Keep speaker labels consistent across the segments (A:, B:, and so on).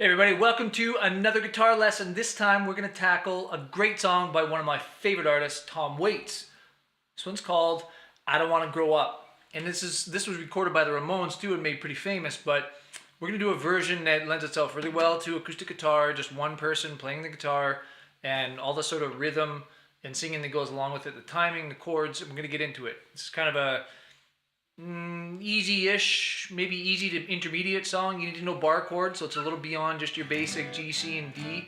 A: Hey everybody, welcome to another guitar lesson. This time we're going to tackle a great song by one of my favorite artists, Tom Waits. This one's called I Don't Want to Grow Up. And this was recorded by the Ramones too and made pretty famous, but we're going to do a version that lends itself really well to acoustic guitar, just one person playing the guitar and all the sort of rhythm and singing that goes along with it, the timing, the chords, and we're going to get into it. It's kind of a easy-ish, maybe easy to intermediate song. You need to know bar chords, so it's a little beyond just your basic G, C, and D,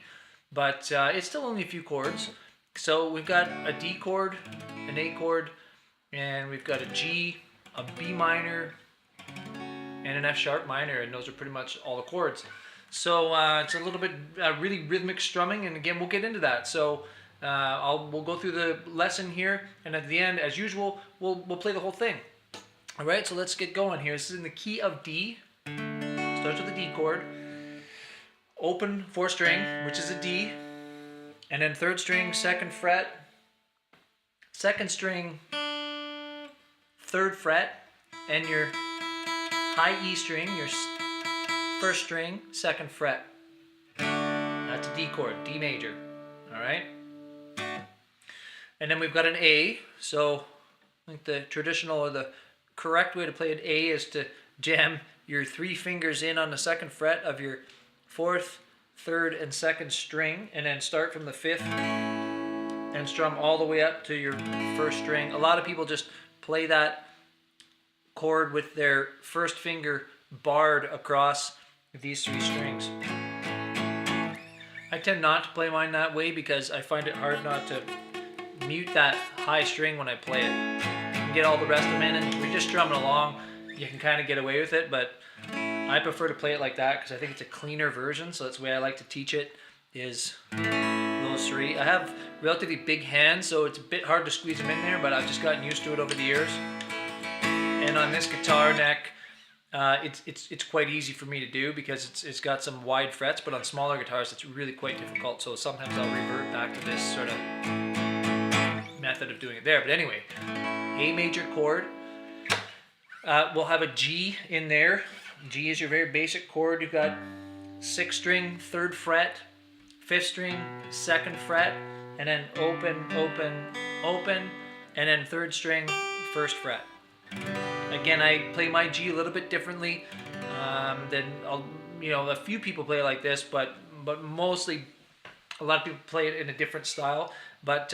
A: but it's still only a few chords. So we've got a D chord, an A chord, and we've got a G, a B minor, and an F sharp minor, and those are pretty much all the chords. So it's a little bit really rhythmic strumming, and again, we'll get into that. So we'll go through the lesson here, and at the end, as usual, we'll play the whole thing. All right, so let's get going here. This is in the key of D. Starts with a D chord. Open 4th string, which is a D. And then 3rd string, 2nd fret. 2nd string, 3rd fret. And your high E string, your 1st string, 2nd fret. That's a D chord, D major. All right? And then we've got an A. So I think the traditional or the correct way to play an A is to jam your 3 fingers in on the 2nd fret of your 4th, 3rd, and 2nd string, and then start from the 5th and strum all the way up to your 1st string. A lot of people just play that chord with their 1st finger barred across these 3 strings. I tend not to play mine that way because I find it hard not to mute that high string when I play it. Get all the rest of them in, and if you're just strumming along, you can kind of get away with it, but I prefer to play it like that because I think it's a cleaner version. So that's the way I like to teach it, is those 3. I have relatively big hands, so it's a bit hard to squeeze them in there, but I've just gotten used to it over the years. And on this guitar neck, it's quite easy for me to do because it's got some wide frets, but on smaller guitars it's really quite difficult, so sometimes I'll revert back to this sort of method of doing it there. But anyway, A major chord. We'll have a G in there. G is your very basic chord. You've got 6th string, 3rd fret, 5th string, 2nd fret, and then open, open, open, and then 3rd string, 1st fret. Again, I play my G a little bit differently than a few people play it like this, but mostly a lot of people play it in a different style. But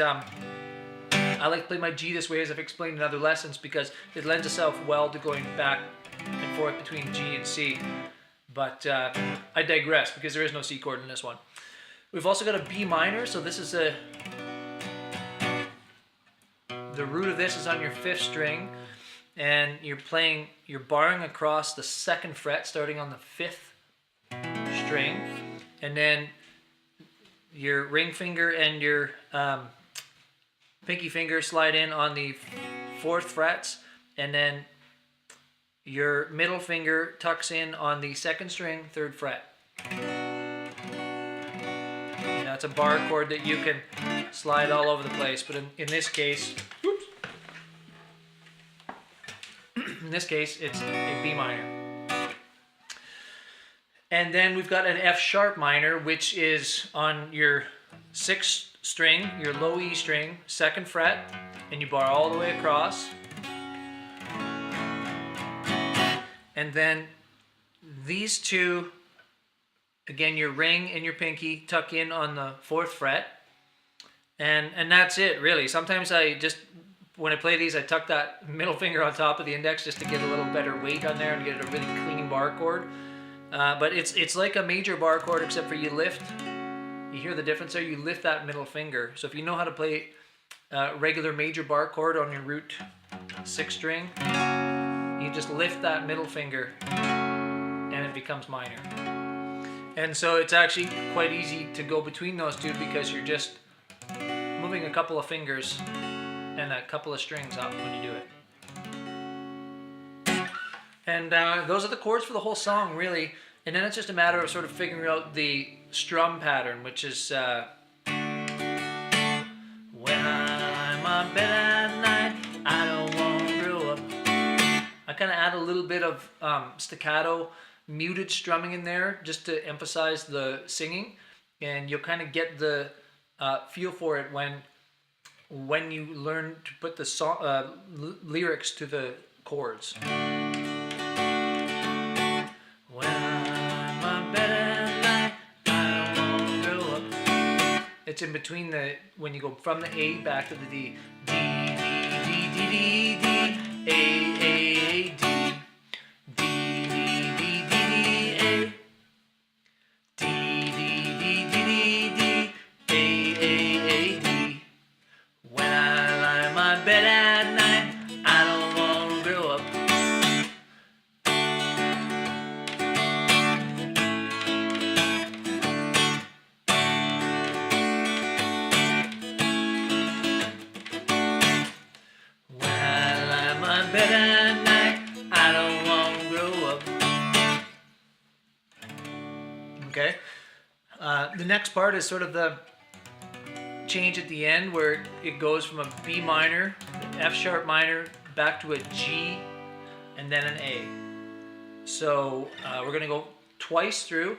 A: I like to play my G this way, as I've explained in other lessons, because it lends itself well to going back and forth between G and C. But I digress, because there is no C chord in this one. We've also got a B minor, so this is the root of this is on your 5th string, and you're barring across the 2nd fret, starting on the 5th string, and then your ring finger and your pinky finger slide in on the 4th frets, and then your middle finger tucks in on the 2nd string, 3rd fret. And that's a bar chord that you can slide all over the place, but in this case, in this case, it's a B minor. And then we've got an F sharp minor, which is on your 6th string, your low E string, 2nd fret, and you bar all the way across. And then these 2, again, your ring and your pinky tuck in on the 4th fret, and that's it really. Sometimes when I play these, I tuck that middle finger on top of the index just to get a little better weight on there and get a really clean bar chord. But it's like a major bar chord, except for you lift. You hear the difference there? You lift that middle finger. So if you know how to play regular major bar chord on your root 6th string, you just lift that middle finger and it becomes minor. And so it's actually quite easy to go between those 2 because you're just moving a couple of fingers and a couple of strings up when you do it. And those are the chords for the whole song, really. And then it's just a matter of sort of figuring out the strum pattern, which is when I'm on bed at night, I don't want to grow up. I kind of add a little bit of staccato muted strumming in there just to emphasize the singing, and you'll kind of get the feel for it when you learn to put the lyrics to the chords. When I'm on bed at night, I don't want to grow up. It's in between when you go from the A back to the D. D, D, D, D, D, D, A, A, D. D, D, D, D, D, A. D, D, D, D, D, D, A, A, A, D. When I lie in my bed at night, I don't want to grow up. When I lie in my bed at night, I don't want to grow up. Okay? The next part is sort of the change at the end where it goes from a B minor, F sharp minor, back to a G, and then an A. So we're going to go twice through.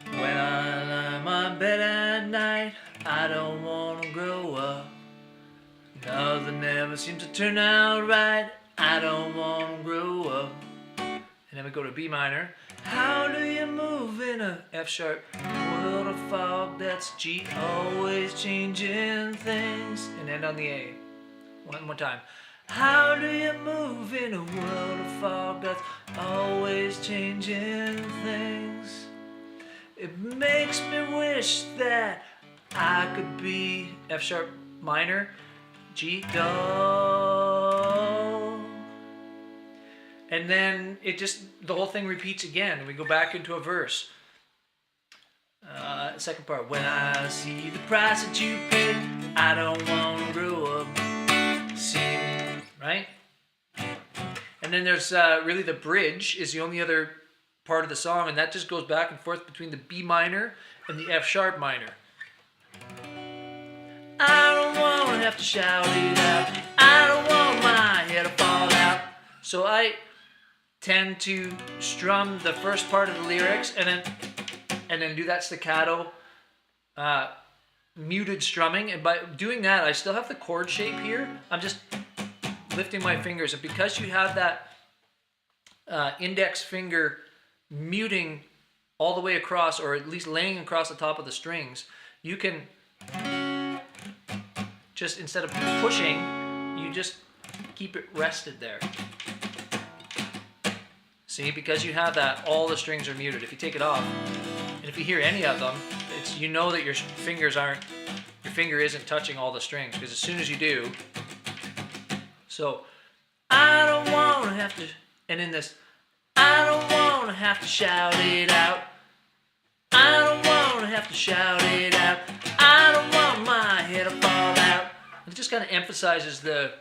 A: When I lie in my bed at night, I don't want to grow up. Nothing ever seems to turn out right. I don't want to grow up. And then we go to B minor. How do you move in a F sharp world of fog? That's G, always changing things. And end on the A. One more time. How do you move in a world of fog? That's always changing things. It makes me wish that I could be F sharp minor, G, do. And then the whole thing repeats again, and we go back into a verse. Second part. When I see the price that you paid, I don't want to grow up. See, right? And then there's really the bridge is the only other part of the song, and that just goes back and forth between the B minor and the F sharp minor. I don't want to have to shout it out. I don't want my head to fall out. So I tend to strum the first part of the lyrics and then do that staccato muted strumming, and by doing that I still have the chord shape here. I'm just lifting my fingers, and because you have that index finger muting all the way across, or at least laying across the top of the strings, you can just, instead of pushing, you just keep it rested there. See, because you have that, all the strings are muted. If you take it off, and if you hear any of them, you know that your finger isn't touching all the strings, because as soon as you do, so I don't want to have to, and in this, I don't want to have to shout it out. I don't want to have to shout it out. I don't want my head to fall out. It just kind of emphasizes the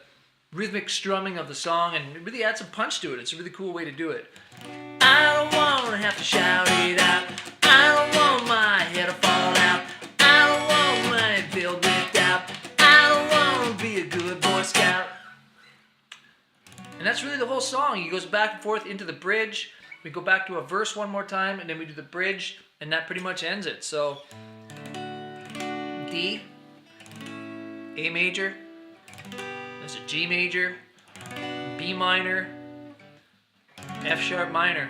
A: rhythmic strumming of the song, and it really adds some punch to it. It's a really cool way to do it. I don't want to have to shout it out. I don't want my head to fall out. I don't want my bill ripped out. I don't want to be a good Boy Scout. And that's really the whole song. He goes back and forth into the bridge. We go back to a verse one more time, and then we do the bridge, and that pretty much ends it. So D, A major, there's a G major, B minor, F sharp minor,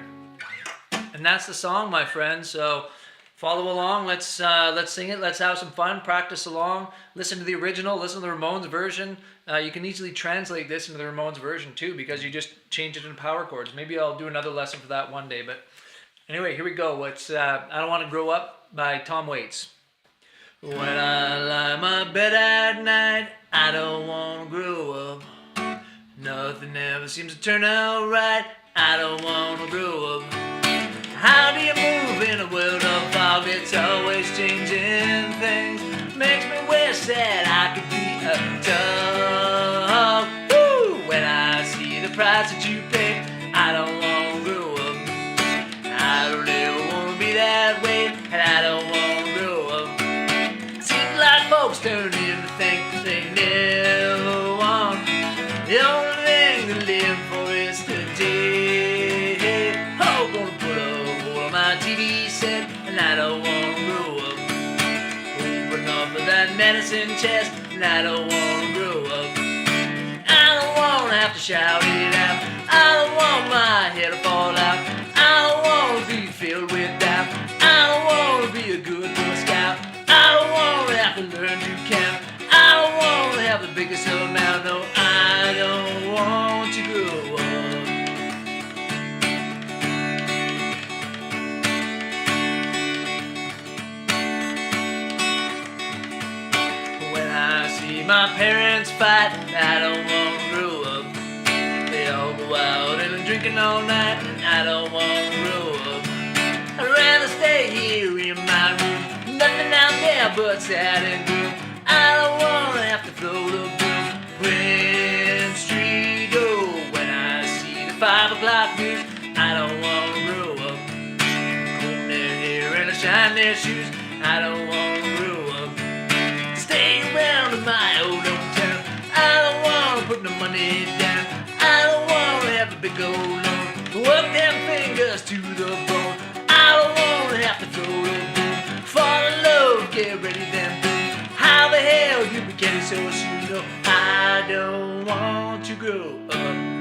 A: and that's the song, my friends. So follow along. Let's sing it. Let's have some fun. Practice along. Listen to the original. Listen to the Ramones version. You can easily translate this into the Ramones version too, because you just change it in power chords. Maybe I'll do another lesson for that one day. But anyway, here we go. It's I Don't Want to Grow Up by Tom Waits. When I lie in my bed at night, I don't want to grow up. Nothing ever seems to turn out right. I don't want to grow up. How do you move in a world of fog? It's always changing things. Makes me wish that I could be a dog. Woo! When I see the price that you pay, I don't want to grow up. I don't ever want to be that way, and I don't want to grow up. Seems like folks turn into things they never want. The only thing to live for is today. Oh, gonna put up dancing chest, and I don't wanna grow up. I don't wanna have to shout it out. I don't want my hair to fall out. I don't wanna be filled with doubt. I don't wanna be a good Boy Scout. I don't wanna have to learn to count. I don't wanna have the biggest amount. No, I don't want to grow up. When I see my parents fight, I don't want to grow up. They all go out and drinking all night, and I don't want to grow up. I'd rather stay here in my room, nothing out there but sad and gloom. I don't want to have to throw the broom when street go. When I see the 5 o'clock news, I don't want to grow up. Comb their hair and I shine their shoes, I don't want to grow up. Stay around in my old hometown, I don't want to put no money down. I don't want to have a big old loan, work them fingers to the bone. I don't want to have to throw the boom, fall in love, get ready then boom. How the hell you be getting so soon? No, I don't want to grow up.